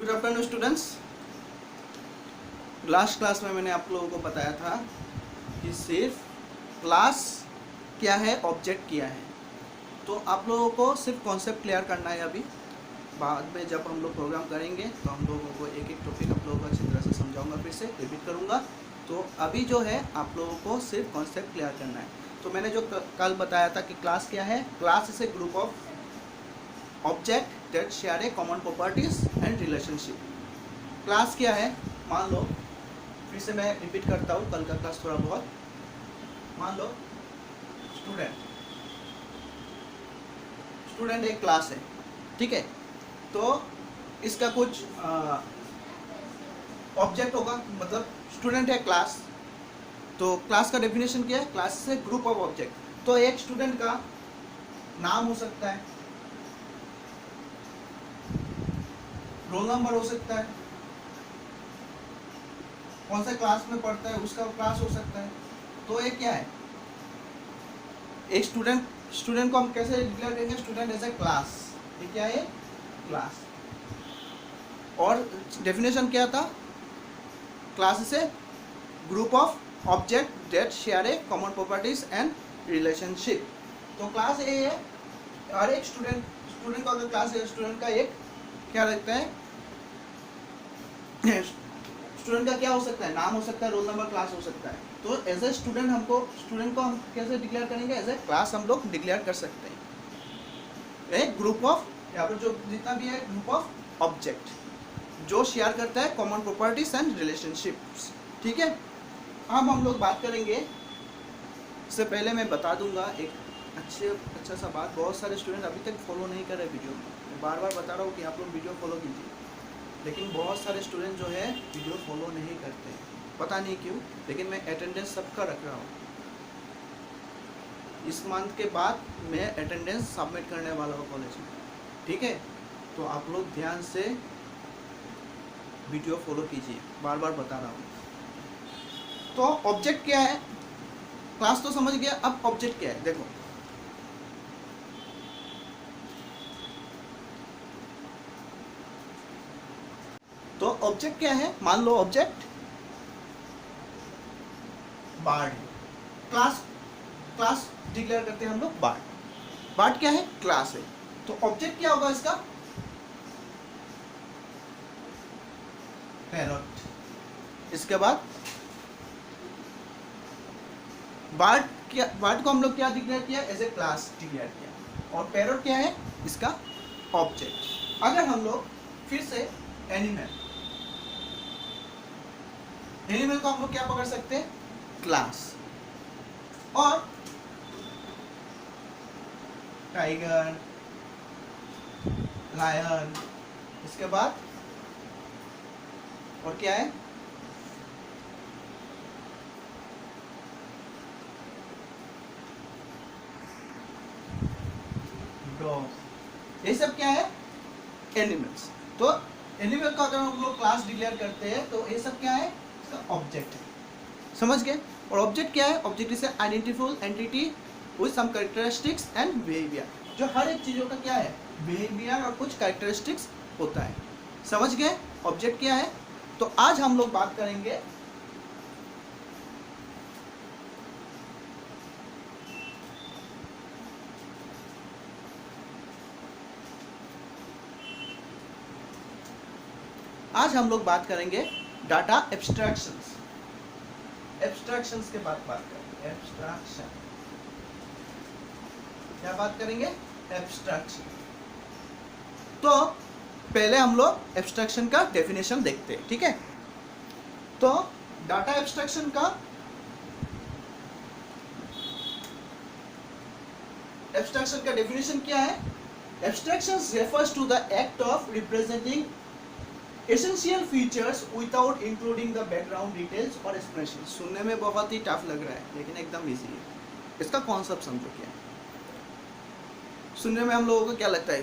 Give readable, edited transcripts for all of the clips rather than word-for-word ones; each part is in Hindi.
Good afternoon students. Last class में मैंने आप लोगों को बताया था कि सिर्फ क्लास क्या है, ऑब्जेक्ट क्या है। तो आप लोगों को सिर्फ कॉन्सेप्ट क्लियर करना है। अभी बाद में जब हम लोग प्रोग्राम करेंगे तो हम लोगों को एक एक टॉपिक आप लोगों को अच्छी तरह से समझाऊंगा, फिर से रिपीट करूंगा। तो अभी जो है आप लोगों को सिर्फ कॉन्सेप्ट क्लियर करना है। तो मैंने जो कल बताया था कि क्लास क्या है, class is a group of object that share A common properties and relationship. Class क्या है, मान लो, फिर से मैं रिपीट करता हूँ कल का क्लास थोड़ा बहुत। मान लो स्टूडेंट एक क्लास है, ठीक है। तो इसका कुछ ऑब्जेक्ट होगा, मतलब स्टूडेंट है क्लास। तो क्लास का डेफिनेशन क्या है, क्लास से ग्रुप ऑफ ऑब्जेक्ट। तो एक स्टूडेंट का नाम हो सकता है, रोल नंबर हो सकता है, कौन सा क्लास में पढ़ता है उसका क्लास हो सकता है। तो ये क्या है, एक स्टूडेंट को हम कैसे डिक्लेयर करेंगे, स्टूडेंट एज ए क्लास। ये क्या है, क्लास। और डेफिनेशन क्या था, class is a group of object that share A common properties and relationship. तो क्लास ये है, और एक स्टूडेंट का अगर क्लास है, स्टूडेंट का एक क्या लगता है, स्टूडेंट का क्या हो सकता है, नाम हो सकता है, रोल नंबर, क्लास हो सकता है। तो एज ए स्टूडेंट स्टूडेंट को हम कैसे डिक्लेयर करेंगे, एज ए क्लास हम लोग डिक्लेयर कर सकते हैं। एक ग्रुप ऑफ, यहाँ पर जो जितना भी है, ग्रुप ऑफ ऑब्जेक्ट जो शेयर करता है कॉमन प्रॉपर्टीज एंड रिलेशनशिप्स, ठीक है। अब हम लोग बात करेंगे, इससे पहले मैं बता दूंगा एक अच्छा सा बात। बहुत सारे स्टूडेंट अभी तक फॉलो नहीं कर रहे वीडियो। मैं बार बार बता रहा हूँ कि आप लोग वीडियो फॉलो कीजिए, लेकिन बहुत सारे स्टूडेंट जो है वीडियो फॉलो नहीं करते हैं, पता नहीं क्यों। लेकिन मैं अटेंडेंस सबका रख रहा हूँ। इस मंथ के बाद मैं अटेंडेंस सबमिट करने वाला हूँ कॉलेज में, ठीक है। तो आप लोग ध्यान से वीडियो फॉलो कीजिए, बार बार बता रहा हूँ। तो ऑब्जेक्ट क्या है, क्लास तो समझ गया, अब ऑब्जेक्ट क्या है देखो। तो ऑब्जेक्ट क्या है, मान लो ऑब्जेक्ट बार्ड है। क्लास डिक्लेयर करते हैं हम लोग बार्ड क्या है, क्लास है। तो ऑब्जेक्ट क्या होगा इसका, पैरट। इसके बाद बार्ड को हम लोग क्या डिक्लेयर किया, एज ए क्लास डिक्लेयर किया। और पैरट क्या है, इसका ऑब्जेक्ट। अगर हम लोग फिर से एनिमल को हम लोग क्या पकड़ सकते हैं, क्लास। और टाइगर, लायन, इसके बाद और क्या है, डॉग। ये सब क्या है, एनिमल्स। तो एनिमल का अगर हम लोग क्लास डिक्लेयर करते हैं तो ये सब क्या है, इसका ऑब्जेक्ट है। समझ गए। और ऑब्जेक्ट क्या है, object is identifiable entity with some characteristics and behaviour. जो हर एक चीज़ों का क्या है, बिहेवियर और कुछ कैरेक्टरिस्टिक्स होता है। समझ गए ऑब्जेक्ट क्या है। तो आज हम लोग बात करेंगे डाटा एब्स्ट्रैक्शंस के बात करेंगे। एब्स्ट्रैक्शन क्या बात करेंगे, एब्स्ट्रैक्शन। तो पहले हम लोग एब्स्ट्रैक्शन का डेफिनेशन देखते हैं, ठीक है। तो डाटा एब्स्ट्रैक्शन का डेफिनेशन क्या है, abstraction refers to the act of representing essential features without including the background details और एक्सप्रेशन। सुनने में बहुत ही टफ लग रहा है, लेकिन एकदम इजी है। इसका कॉन्सेप्ट समझो क्या है। सुनने में हम लोगों को क्या लगता है,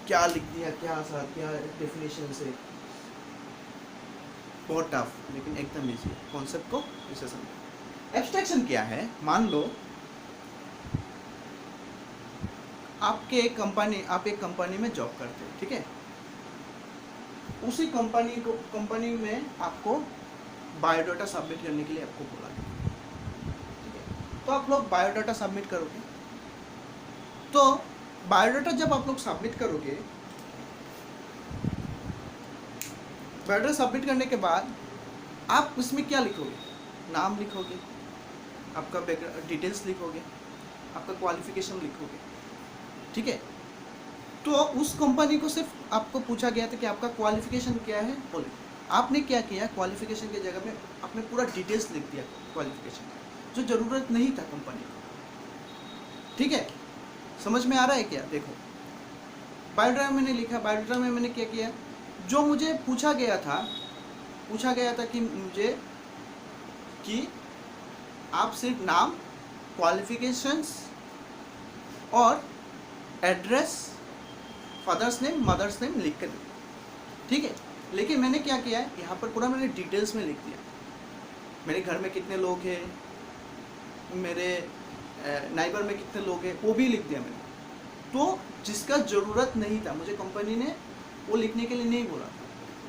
क्या लिख दिया, क्या डेफिनेशन से, बहुत टफ, लेकिन एकदम इजी है। कॉन्सेप्ट को इसे समझो। एब्स्ट्रैक्शन क्या है, मान लो आप एक कंपनी में जॉब करते हैं, ठीक है। उसी कंपनी में आपको बायोडाटा सबमिट करने के लिए आपको बोला गया, ठीक है। तो आप लोग बायोडाटा सबमिट करोगे, तो बायोडाटा जब आप लोग सबमिट करोगे, बायोडाटा सबमिट करने के बाद आप उसमें क्या लिखोगे? नाम लिखोगे, आपका बैकग्राउंड डिटेल्स लिखोगे, आपका क्वालिफिकेशन लिखोगे, ठीक है। तो उस कंपनी को सिर्फ आपको पूछा गया था कि आपका क्वालिफिकेशन क्या है, बोले। आपने क्या किया, क्वालिफिकेशन की जगह में आपने पूरा डिटेल्स लिख दिया क्वालिफिकेशन का, जो ज़रूरत नहीं था कंपनी को, ठीक है। समझ में आ रहा है क्या? देखो, बायोडाटा मैंने लिखा, बायोडाटा में मैंने क्या किया, जो मुझे पूछा गया था कि मुझे कि आप सिर्फ नाम, क्वालिफिकेशंस और address, father's name, mother's name लिख कर, ठीक है। लेकिन मैंने क्या किया है, यहाँ पर पूरा मैंने डिटेल्स में लिख दिया, मेरे घर में कितने लोग हैं, मेरे नाइबर में कितने लोग हैं, वो भी लिख दिया मैंने। तो जिसका ज़रूरत नहीं था, मुझे कंपनी ने वो लिखने के लिए नहीं बोला था।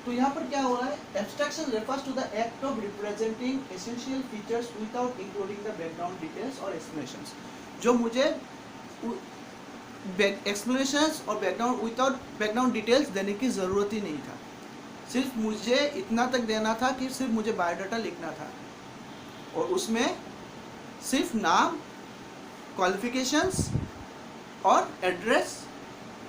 तो यहाँ पर क्या हो रहा है, abstraction refers to the act of representing essential features without including the background details और एक्सप्लेनेशंस। जो मुझे एक्सप्लेनेशंस और बैकग्राउंड विदाउट बैकग्राउंड डिटेल्स देने की ज़रूरत ही नहीं था, सिर्फ मुझे इतना तक देना था कि सिर्फ मुझे बायोडाटा लिखना था, और उसमें सिर्फ नाम, क्वालिफिकेशंस और एड्रेस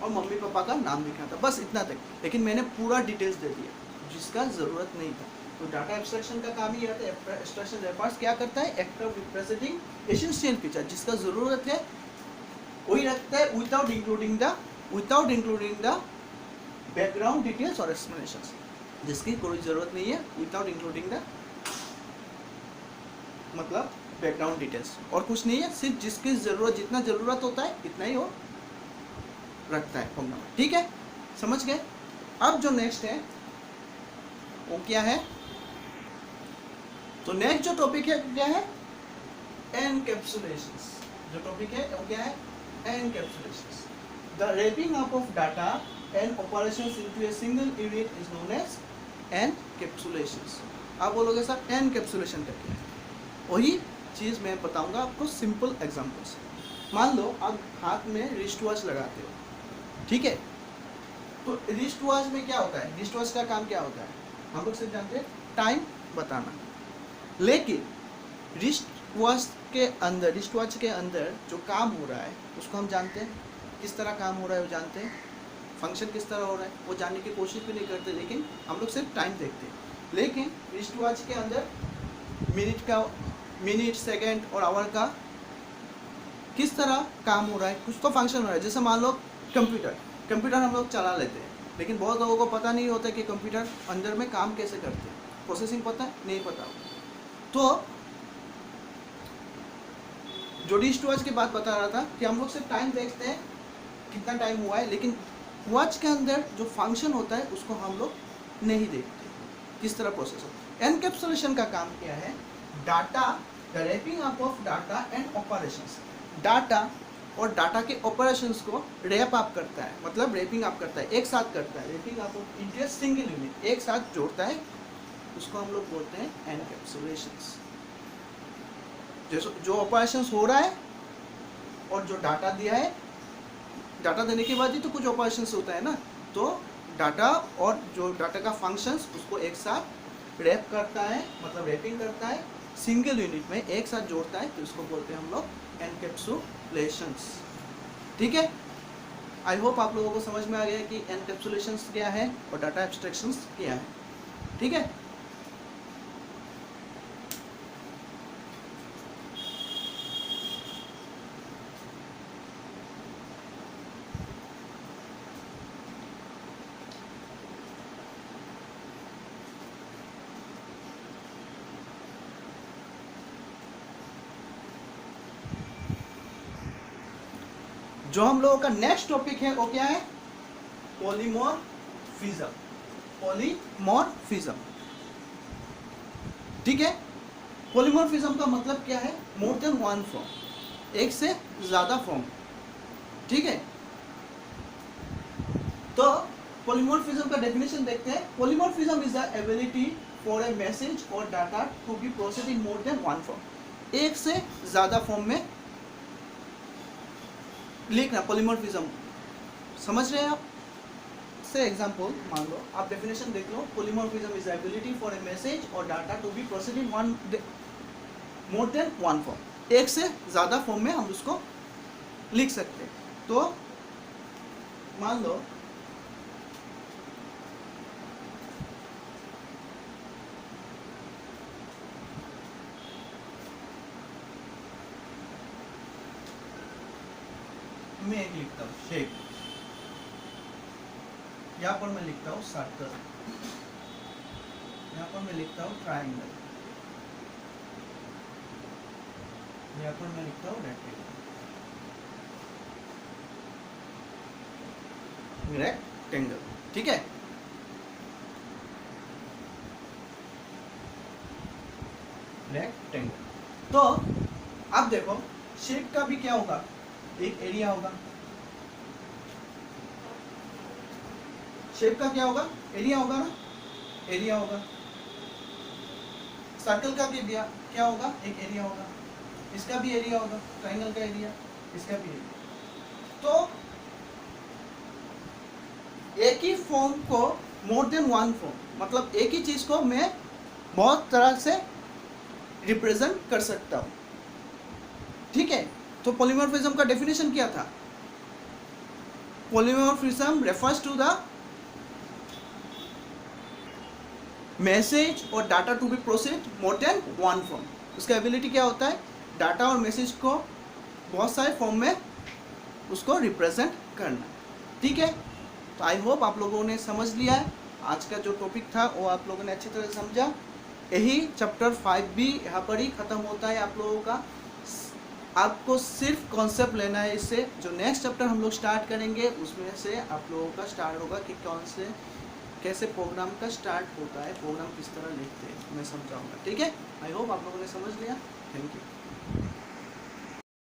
और मम्मी पापा का नाम लिखना था, बस इतना तक। लेकिन मैंने पूरा डिटेल्स दे दिया जिसका ज़रूरत नहीं था। तो डाटा एब्स्ट्रैक्शन का काम ही रहता है। एब्स्ट्रैक्शन रेफर्स क्या करता है, act of representing essential feature, जिसका ज़रूरत है वही रखता है, without including the background details और एक्सप्लेनेशंस। जिसकी कोई ज़रूरत नहीं है, विदाउट इंक्लूडिंग द मतलब बैकग्राउंड डिटेल्स, और कुछ नहीं है, सिर्फ जिसकी ज़रूरत, जितना ज़रूरत होता है इतना ही वो रखता है फॉर्म नंबर, ठीक है। समझ गए? अब जो नेक्स्ट है वो क्या है, तो नेक्स्ट जो टॉपिक है क्या है, एनकैप्सुलेशंस। जो टॉपिक है वो क्या है, encapsulations. The wrapping up of data and operations into a single unit is known as encapsulations. आप बोलोगे सर एनकैप्सुलेशन क्या है? वही चीज़ मैं बताऊंगा आपको सिंपल एग्जांपल से। मान लो आप हाथ में रिस्ट वॉच लगाते हो, ठीक है। तो रिस्ट वॉच में क्या होता है, रिस्ट वॉच का काम क्या होता है, हम लोग सिर्फ जानते हैं टाइम बताना। लेकिन रिस्ट वॉच के अंदर जो काम हो रहा है उसको हम जानते हैं, किस तरह काम हो रहा है वो जानते हैं, फंक्शन किस तरह हो रहा है वो जानने की कोशिश भी नहीं करते, लेकिन हम लोग सिर्फ टाइम देखते हैं। लेकिन रिस्ट वॉच के अंदर मिनट, सेकेंड और आवर का किस तरह काम हो रहा है, कुछ तो फंक्शन हो रहा है। जैसे मान लो कंप्यूटर हम लोग चला लेते हैं, लेकिन बहुत लोगों को पता नहीं होता कि कंप्यूटर अंदर में काम कैसे करते हैं, प्रोसेसिंग पता है नहीं पता। तो जो रिस्ट वॉच की बात बता रहा था कि हम लोग सिर्फ टाइम देखते हैं कितना टाइम हुआ है, लेकिन वॉच के अंदर जो फंक्शन होता है उसको हम लोग नहीं देखते किस तरह प्रोसेस होता है। एनकैप्सुलेशन का काम क्या है, data, the wrapping up of data and operations. Data और डाटा के ऑपरेशंस को रैप अप करता है, मतलब रैपिंग अप करता है, एक साथ करता है। Wrapping up into a single unit, एक साथ जोड़ता है, उसको हम लोग बोलते हैं एनकैप्सुलेशंस। जो ऑपरेशंस हो रहा है और जो डाटा दिया है, डाटा देने के बाद ही तो कुछ ऑपरेशंस होता है ना, तो डाटा और जो डाटा का फंक्शंस उसको एक साथ रैप करता है, मतलब रैपिंग करता है, सिंगल यूनिट में एक साथ जोड़ता है, तो उसको बोलते हैं हम लोग एनकैप्सुलेशंस, ठीक है। आई होप आप लोगों को समझ में आ गया कि एनकैप्सुलेशंस क्या है और डाटा एब्स्ट्रैक्शंस क्या है, ठीक है। जो हम लोगों का नेक्स्ट टॉपिक है वो क्या है, पॉलीमॉर्फिज्म। पॉलीमॉर्फिज्म, ठीक है। पॉलीमॉर्फिज्म का मतलब क्या है, मोर देन वन फॉर्म, एक से ज्यादा फॉर्म, ठीक है। तो पॉलीमॉर्फिज्म का डेफिनेशन देखते हैं। Polymorphism is the ability for a message or data to be processed in more than one form. एक से ज़्यादा फॉर्म में लिखना पॉलीमॉर्फिज्म, समझ रहे हैं आप? से एग्जांपल मान लो, आप डेफिनेशन देख लो। Polymorphism is the ability for a message or data to be processed in one more than one form. एक से ज़्यादा फॉर्म में हम उसको लिख सकते हैं। तो मान लो मैं एक लिखता हूँ शेप, यहाँ पर मैं लिखता हूँ सर्कल, यहाँ पर मैं लिखता हूँ ट्रायंगल, यहाँ पर मैं लिखता हूँ रेक्टेंगल। ठीक है, रेक्टेंगल। तो अब देखो शेप का भी क्या होगा, एक एरिया होगा। शेप का क्या होगा, एरिया होगा ना, एरिया होगा। सर्कल का भी क्या होगा, एक एरिया होगा। इसका भी एरिया होगा, ट्रायंगल का एरिया, इसका भी एरिया। तो एक ही फॉर्म को मोर देन वन फॉर्म, मतलब एक ही चीज को मैं बहुत तरह से रिप्रेजेंट कर सकता हूँ। ठीक है, तो पॉलीमॉर्फिज्म का डेफिनेशन क्या था? Polymorphism refers to the message or data to be processed more than one form. उसका एबिलिटी क्या होता है, डाटा और मैसेज को बहुत सारे फॉर्म में उसको रिप्रेजेंट करना। ठीक है, तो आई होप आप लोगों ने समझ लिया है। आज का जो टॉपिक था वो आप लोगों ने अच्छी तरह समझा। यही चैप्टर 5 भी यहाँ पर ही ख़त्म होता है आप लोगों का। आपको सिर्फ कॉन्सेप्ट लेना है इससे। जो नेक्स्ट चैप्टर हम लोग स्टार्ट करेंगे उसमें से आप लोगों का स्टार्ट होगा कि कैसे प्रोग्राम का स्टार्ट होता है, प्रोग्राम किस तरह लिखते हैं, मैं समझाऊंगा। ठीक है, आई होप आप लोगों ने समझ लिया। Thank you.